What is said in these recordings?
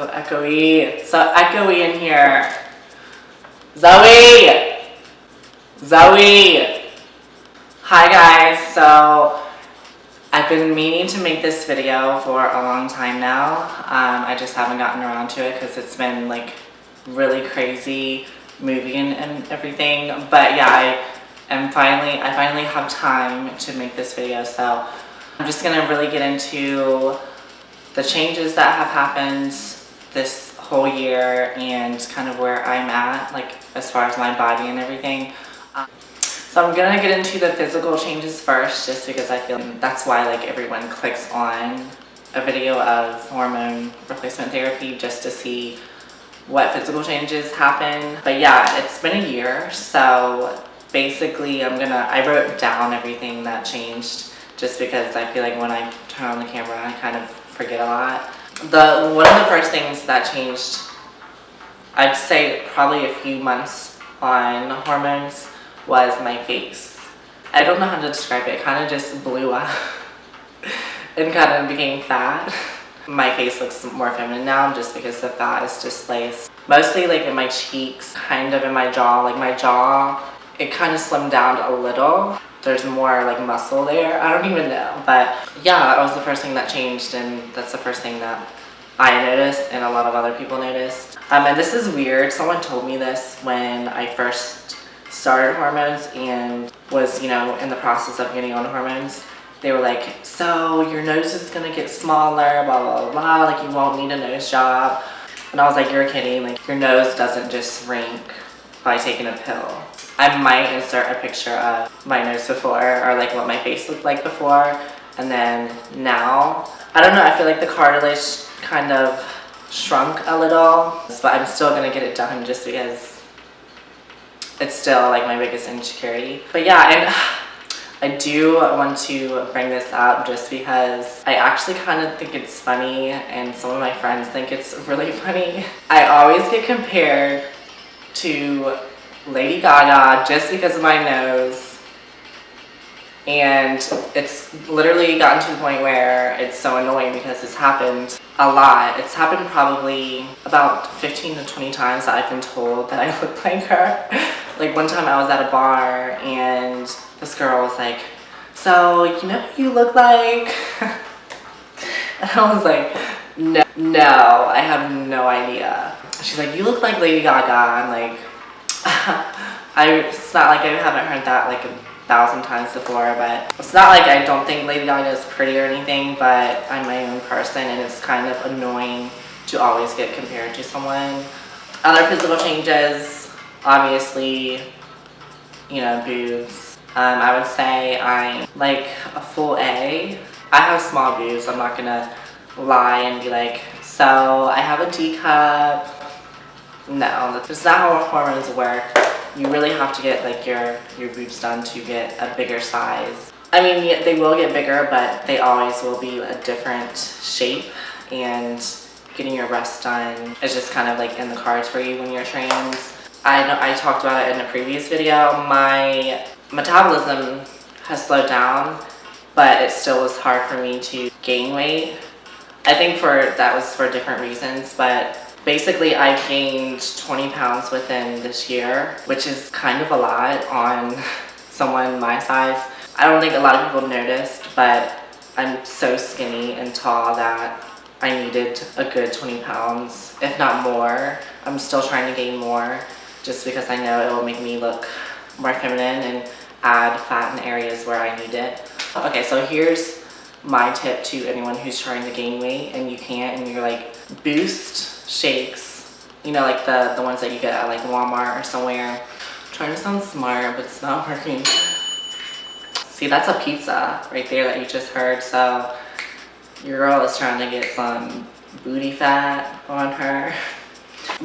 So echoey. So echoey in here. Zoe! Zoe! Hi guys. So I've been meaning to make this video for a long time now. I just haven't gotten around to it because it's been like really crazy moving and everything. But yeah, I finally have time to make this video. So I'm just gonna really get into the changes that have happened this whole year and kind of where I'm at, like as far as my body and everything. So I'm gonna get into the physical changes first, just because I feel that's why like everyone clicks on a video of hormone replacement therapy, just to see what physical changes happen. But yeah, it's been a year, so basically I wrote down everything that changed, just because I feel like when I turn on the camera I kind of forget a lot. One of the first things that changed, I'd say probably a few months on hormones, was my face. I don't know how to describe it. It kind of just blew up and kind of became fat. My face looks more feminine now just because the fat is displaced. Mostly like in my cheeks, kind of in my jaw. Like my jaw, it kind of slimmed down a little. There's more like muscle there. I don't even know. But yeah, that was the first thing that changed, and that's the first thing that I noticed and a lot of other people noticed. And this is weird. Someone told me this when I first started hormones and was, you know, in the process of getting on hormones. They were like, so your nose is gonna get smaller, blah, blah, blah, like you won't need a nose job. And I was like, you're kidding, like your nose doesn't just shrink by taking a pill. I might insert a picture of my nose before, or like what my face looked like before and then now. I don't know, I feel like the cartilage kind of shrunk a little, but I'm still gonna get it done just because it's still like my biggest insecurity. But yeah, and I do want to bring this up just because I actually kind of think it's funny, and some of my friends think it's really funny. I always get compared to Lady Gaga just because of my nose, and it's literally gotten to the point where it's so annoying because it's happened a lot. It's happened probably about 15 to 20 times that I've been told that I look like her. Like one time I was at a bar and this girl was like, so you know who you look like? And I was like, no, I have no idea. She's like, you look like Lady Gaga. I'm like, it's not like I haven't heard that like 1,000 times before, but it's not like I don't think Lady Gaga is pretty or anything, but I'm my own person and it's kind of annoying to always get compared to someone. Other physical changes, obviously, you know, boobs. I would say I'm like a full A. I have small boobs, I'm not gonna lie and be like, so I have a D cup. No, that's not how hormones work. You really have to get like your boobs done to get a bigger size. I mean, yeah, they will get bigger, but they always will be a different shape, and getting your breasts done is just kind of like in the cards for you when you're trans. I know I talked about it in a previous video. My metabolism has slowed down, but it still was hard for me to gain weight. I think that was for different reasons, but basically I've gained 20 pounds within this year, which is kind of a lot on someone my size. I don't think a lot of people noticed, but I'm so skinny and tall that I needed a good 20 pounds, if not more. I'm still trying to gain more just because I know it will make me look more feminine and add fat in areas where I need it. Okay, so here's my tip to anyone who's trying to gain weight and you can't, and you're like, Boost shakes, you know, like the ones that you get at like Walmart or somewhere. I'm trying to sound smart, but it's not working. See, that's a pizza right there that you just heard. So your girl is trying to get some booty fat on her.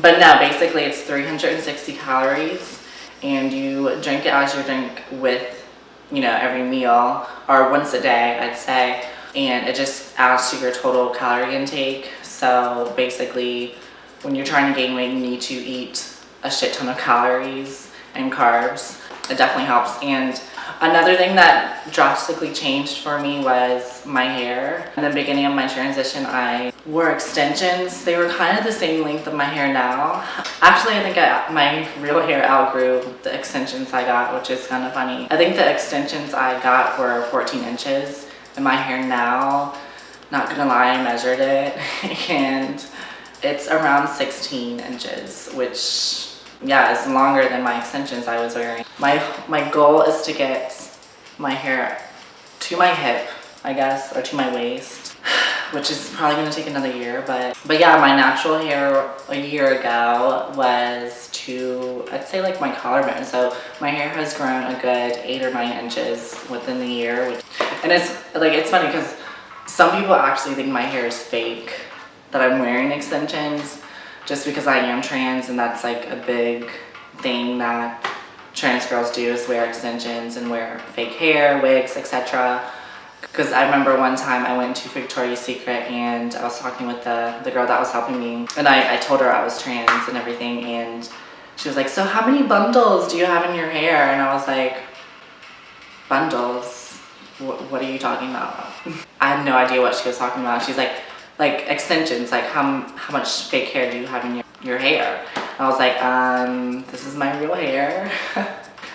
But no, basically it's 360 calories, and you drink it as you drink with, you know, every meal, or once a day, I'd say. And it just adds to your total calorie intake. So basically, when you're trying to gain weight, you need to eat a shit ton of calories and carbs. It definitely helps. And Another thing that drastically changed for me was my hair. In the beginning of my transition, I wore extensions. They were kind of the same length of my hair now. Actually, I think my real hair outgrew the extensions I got, which is kind of funny. I think the extensions I got were 14 inches, and my hair now, not gonna lie, I measured it, and it's around 16 inches, which, yeah, is longer than my extensions I was wearing. My goal is to get my hair to my hip, I guess, or to my waist, which is probably gonna take another year, but yeah, my natural hair a year ago was to, I'd say, like my collarbone. So my hair has grown a good 8 or 9 inches within the year, and it's funny because some people actually think my hair is fake, that I'm wearing extensions, just because I am trans, and that's like a big thing that trans girls do, is wear extensions and wear fake hair, wigs, etc. Because I remember one time I went to Victoria's Secret and I was talking with the girl that was helping me, and I told her I was trans and everything, and she was like, so how many bundles do you have in your hair? And I was like, bundles? What are you talking about? I had no idea what she was talking about. She's like extensions, like how much fake hair do you have in your hair? And I was like, this is my real hair.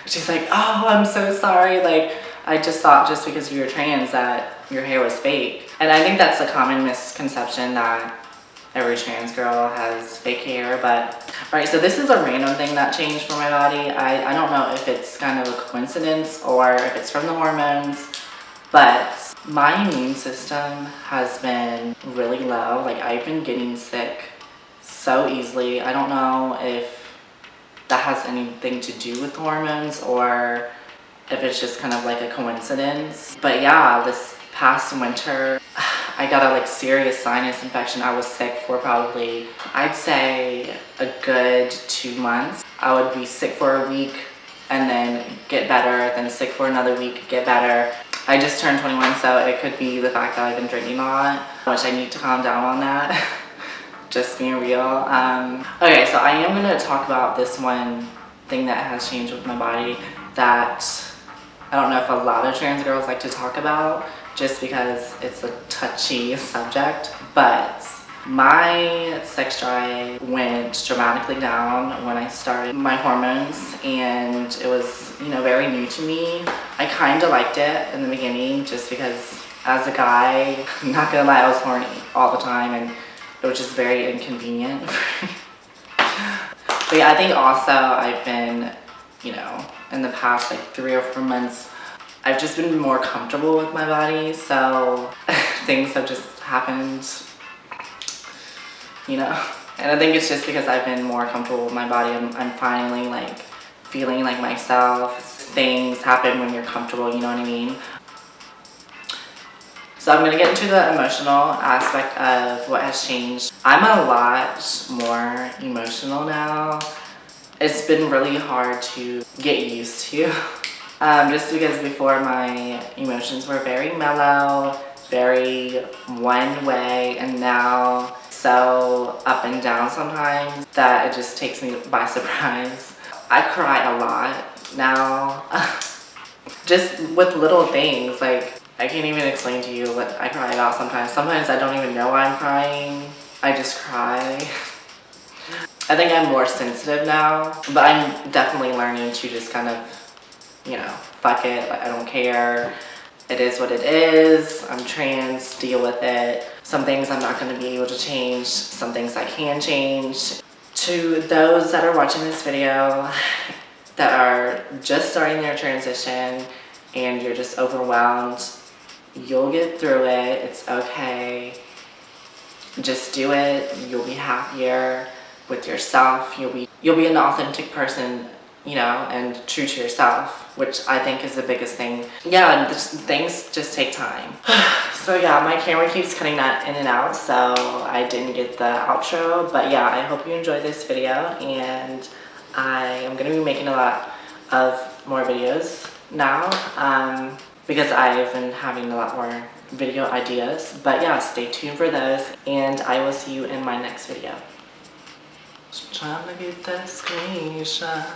She's like, oh, I'm so sorry. Like, I just thought just because you were trans that your hair was fake. And I think that's a common misconception, that every trans girl has fake hair. But, alright, so this is a random thing that changed for my body. I don't know if it's kind of a coincidence or if it's from the hormones, but my immune system has been really low. Like, I've been getting sick so easily. I don't know if that has anything to do with hormones or if it's just kind of like a coincidence. But yeah, this past winter, I got a serious sinus infection. I was sick for probably, I'd say, a good 2 months. I would be sick for a week and then get better, then sick for another week, get better. I just turned 21, so it could be the fact that I've been drinking a lot, which I need to calm down on that. Just being real. Okay, so I am gonna talk about this one thing that has changed with my body that I don't know if a lot of trans girls like to talk about, just because it's a touchy subject, but my sex drive went dramatically down when I started my hormones, and it was, very new to me. I kind of liked it in the beginning, just because as a guy, I'm not gonna lie, I was horny all the time, and it was just very inconvenient. But yeah, I think also I've been, in the past 3 or 4 months, I've just been more comfortable with my body, so things have just happened, And I think it's just because I've been more comfortable with my body. I'm finally feeling like myself. Things happen when you're comfortable, you know what I mean? So I'm gonna get into the emotional aspect of what has changed. I'm a lot more emotional now. It's been really hard to get used to. Just because before my emotions were very mellow, very one way, and now so up and down sometimes that it just takes me by surprise. I cry a lot now. Just with little things, I can't even explain to you what I cry about sometimes. Sometimes I don't even know why I'm crying. I just cry. I think I'm more sensitive now, but I'm definitely learning to just kind of, fuck it. I don't care. It is what it is. I'm trans, deal with it. Some things I'm not going to be able to change. Some things I can change. To those that are watching this video that are just starting their transition and you're just overwhelmed, you'll get through it. It's okay. Just do it. You'll be happier with yourself. You'll be an authentic person, and true to yourself, which I think is the biggest thing. Yeah, things just take time. So yeah, my camera keeps cutting that in and out, so I didn't get the outro. But yeah, I hope you enjoyed this video, and I am going to be making a lot of more videos now, because I've been having a lot more video ideas. But yeah, stay tuned for those, and I will see you in my next video. Just trying to get that screenshot.